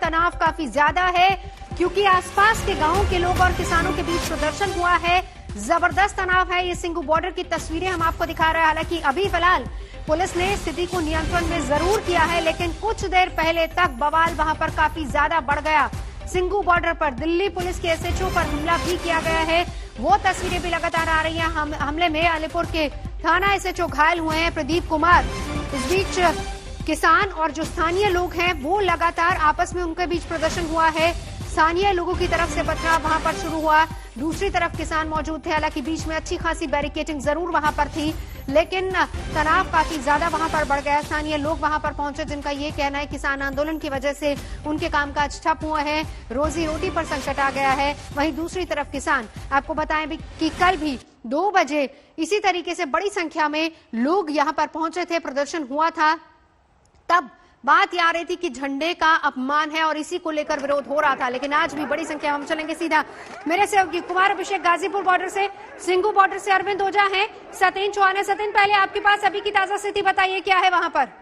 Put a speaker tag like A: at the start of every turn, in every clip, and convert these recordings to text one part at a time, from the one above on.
A: तनाव काफी ज्यादा है क्योंकि आसपास के गांवों के लोग और किसानों के बीच प्रदर्शन हुआ है। जबरदस्त तनाव है। ये सिंघू बॉर्डर की तस्वीरें हम आपको दिखा रहे हैं। हालांकि अभी फिलहाल पुलिस ने स्थिति को नियंत्रण में जरूर किया है, लेकिन कुछ देर पहले तक बवाल वहां पर काफी ज्यादा बढ़ गया। सिंघू बॉर्डर पर दिल्ली पुलिस के एसएचओ पर हमला भी किया गया है। वो तस्वीरें भी लगातार आ रही हैं। हमले में अलीपुर के थाना एसएचओ घायल हुए हैं, प्रदीप कुमार। इस बीच किसान और जो स्थानीय लोग हैं वो लगातार आपस में उनके बीच प्रदर्शन हुआ है। स्थानीय लोगों की तरफ से पथराव वहां पर शुरू हुआ, दूसरी तरफ किसान मौजूद थे। हालांकि बीच में अच्छी खासी बैरिकेडिंग जरूर वहां पर थी, लेकिन तनाव काफी ज्यादा वहां पर बढ़ गया। स्थानीय लोग वहां पर पहुंचे जिनका ये कहना है किसान आंदोलन की वजह से उनके कामकाज ठप हुए हैं, रोजी रोटी पर संकट आ गया है। वहीं दूसरी तरफ किसान, आपको बताएं भी कि कल भी 2 बजे इसी तरीके से बड़ी संख्या में लोग यहां पर पहुंचे थे, प्रदर्शन हुआ था। तब बात ये आ रही थी कि झंडे का अपमान है और इसी को लेकर विरोध हो रहा था, लेकिन आज भी बड़ी संख्या। हम चलेंगे सीधा मेरे सहयोगी कुमार अभिषेक गाजीपुर बॉर्डर से, सिंघू बॉर्डर से अरविंद ओझा हैं, सतीन चौहान है। सतीन, पहले आपके पास अभी की ताजा स्थिति बताइए, क्या है वहां पर?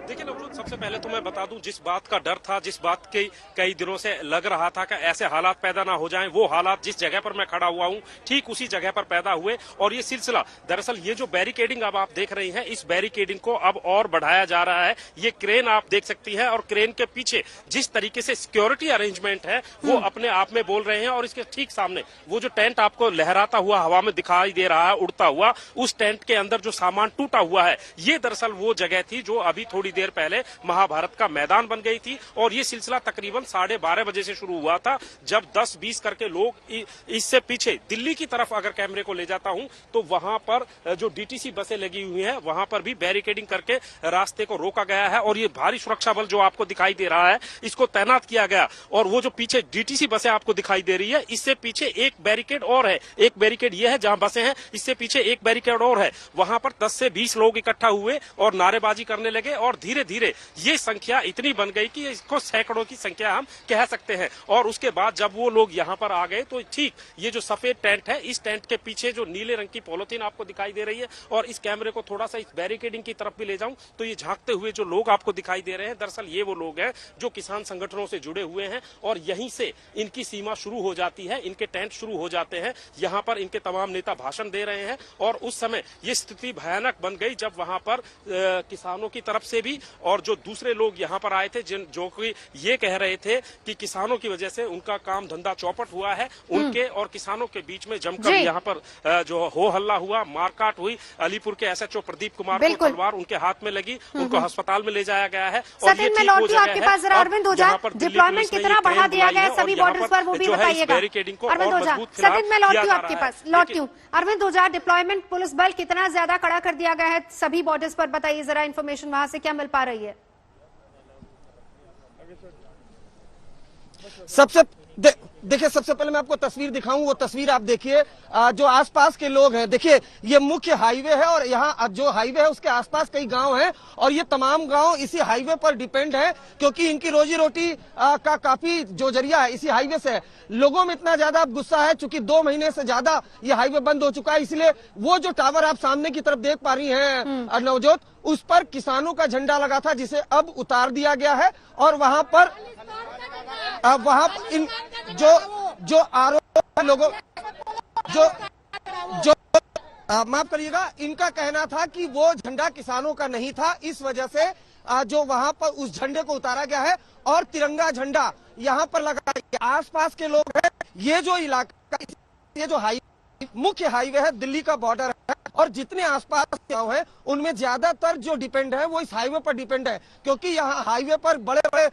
B: देखिए नवजोत, सबसे पहले तो मैं बता दूं, जिस बात का डर था, जिस बात के कई दिनों से लग रहा था कि ऐसे हालात पैदा ना हो जाएं, वो हालात जिस जगह पर मैं खड़ा हुआ हूं ठीक उसी जगह पर पैदा हुए। और ये सिलसिला, दरअसल ये जो बैरिकेडिंग अब आप देख रही हैं, इस बैरिकेडिंग को अब और बढ़ाया जा रहा है। ये क्रेन आप देख सकती हैं और क्रेन के पीछे जिस तरीके से सिक्योरिटी अरेंजमेंट है वो अपने आप में बोल रहे हैं। और इसके ठीक सामने वो जो टेंट आपको लहराता हुआ हवा में दिखाई दे रहा है, उड़ता हुआ, उस टेंट के अंदर जो सामान टूटा हुआ है, ये दरअसल वो जगह थी जो अभी थोड़ी देर पहले महाभारत का मैदान बन गई थी। और ये सिलसिला तकरीबन 12:30 बजे से शुरू हुआ था, जब 10-20 करके लोग इससे पीछे दिल्ली की तरफ अगर कैमरे को ले जाता हूं तो वहां पर जो डीटीसी बसें लगी हुई हैं वहां पर भी बैरिकेडिंग करके रास्ते को रोका गया है। और ये भारी सुरक्षा बल जो आपको दिखाई दे रहा है इसको तैनात किया गया। और वो जो पीछे डीटीसी बसें आपको दिखाई दे रही है, इससे पीछे एक बैरिकेड और है। एक बैरिकेड ये है जहां बसें हैं, इससे पीछे एक बैरिकेड और है। वहां पर 10 से 20 लोग इकट्ठा हुए और नारेबाजी करने लगे और धीरे धीरे ये संख्या इतनी बन गई कि इसको सैकड़ों की संख्या हम कह सकते हैं। और उसके बाद जब वो लोग यहां पर आ गए तो ठीक ये जो सफेद टेंट है, इस टेंट के पीछे जो नीले रंग की पॉलिथीन आपको दिखाई दे रही है, और इस कैमरे को थोड़ा सा इस बैरिकेडिंग की तरफ भी ले जाऊं तो ये झांकते हुए जो लोग आपको दिखाई दे रहे हैं, दरअसल ये वो लोग हैं जो किसान संगठनों से जुड़े हुए हैं। और यहीं से इनकी सीमा शुरू हो जाती है, इनके टेंट शुरू हो जाते हैं। यहां पर इनके तमाम नेता भाषण दे रहे हैं। और उस समय ये स्थिति भयानक बन गई जब वहां पर किसानों की तरफ से भी और जो दूसरे लोग यहां पर आए थे जो कि ये कह रहे थे कि किसानों की वजह से उनका काम धंधा चौपट हुआ है, उनके और किसानों के बीच में जमकर यहां पर जो हो हल्ला हुआ, मारकाट हुई। अलीपुर के एसएचओ प्रदीप कुमार को तलवार उनके हाथ में लगी, उनको अस्पताल में ले जाया गया है। और ये ठीक वो जगह है
A: अरविंद ओझा, डिप्लॉयमेंट कितना बढ़ा दिया गया है सभी बॉर्डर्स पर, वो भी बताइएगा।
B: बैरिकेडिंग को
A: अरविंद ओझा, सचिन मैं लौटती हूँ आपके पास, लौटती हूँ। अरविंद ओझा, डिप्लॉयमेंट पुलिस बल कितना ज्यादा खड़ा कर दिया गया है सभी बॉर्डर्स पर, बताइए जरा इन्फॉर्मेशन वहां से क्या मिल पा रही है?
C: देखिए सबसे पहले मैं आपको तस्वीर दिखाऊं, वो तस्वीर आप देखिए। जो आसपास के लोग हैं, देखिए ये मुख्य हाईवे है और यहाँ जो हाईवे है उसके आसपास कई गांव हैं और ये तमाम गांव इसी हाईवे पर डिपेंड है, क्योंकि इनकी रोजी रोटी का काफी जो जरिया है इसी हाईवे से है। लोगों में इतना ज्यादा गुस्सा है, चूंकि 2 महीने से ज्यादा ये हाईवे बंद हो चुका है, इसलिए वो जो टावर आप सामने की तरफ देख पा रही हैं नवजोत, उस पर किसानों का झंडा लगा था जिसे अब उतार दिया गया है। और वहां पर इन जो आरोप लोगों जो माफ करिएगा, इनका कहना था कि वो झंडा किसानों का नहीं था, इस वजह से जो वहां पर उस झंडे को उतारा गया है और तिरंगा झंडा यहां पर लगा। आसपास के लोग हैं, ये जो इलाका, ये जो मुख्य हाईवे है दिल्ली का बॉर्डर है और जितने आसपास गांव हैं उनमें ज्यादातर जो डिपेंड है वो इस हाईवे पर डिपेंड है, क्योंकि यहाँ हाईवे पर बड़े बड़े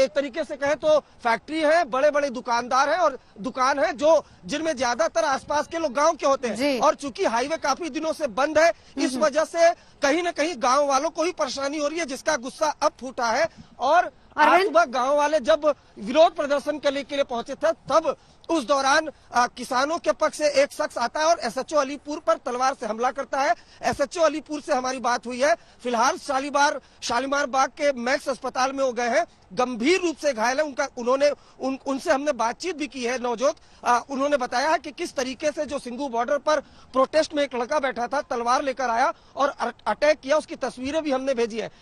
C: एक तरीके से कहे तो फैक्ट्री है, बड़े बड़े दुकानदार हैं और दुकान है जो जिनमें ज्यादातर आसपास के लोग गांव के होते हैं। और चूंकि हाईवे काफी दिनों से बंद है, इस वजह से कहीं न कहीं गांव वालों को ही परेशानी हो रही है, जिसका गुस्सा अब फूटा है। और
A: अरविंद?
C: सुबह गांव वाले जब विरोध प्रदर्शन के लिए पहुंचे थे, तब उस दौरान किसानों के पक्ष से एक शख्स आता है और एसएचओ अलीपुर पर तलवार से हमला करता है। एसएचओ अलीपुर से हमारी बात हुई है, फिलहाल शालीमार बाग के मैक्स अस्पताल में वो गए हैं, गंभीर रूप से घायल है। उनसे हमने बातचीत भी की है नवजोत। उन्होंने बताया है कि किस तरीके से जो सिंघू बॉर्डर पर प्रोटेस्ट में एक लड़का बैठा था, तलवार लेकर आया और अटैक किया, उसकी तस्वीरें भी हमने भेजी है।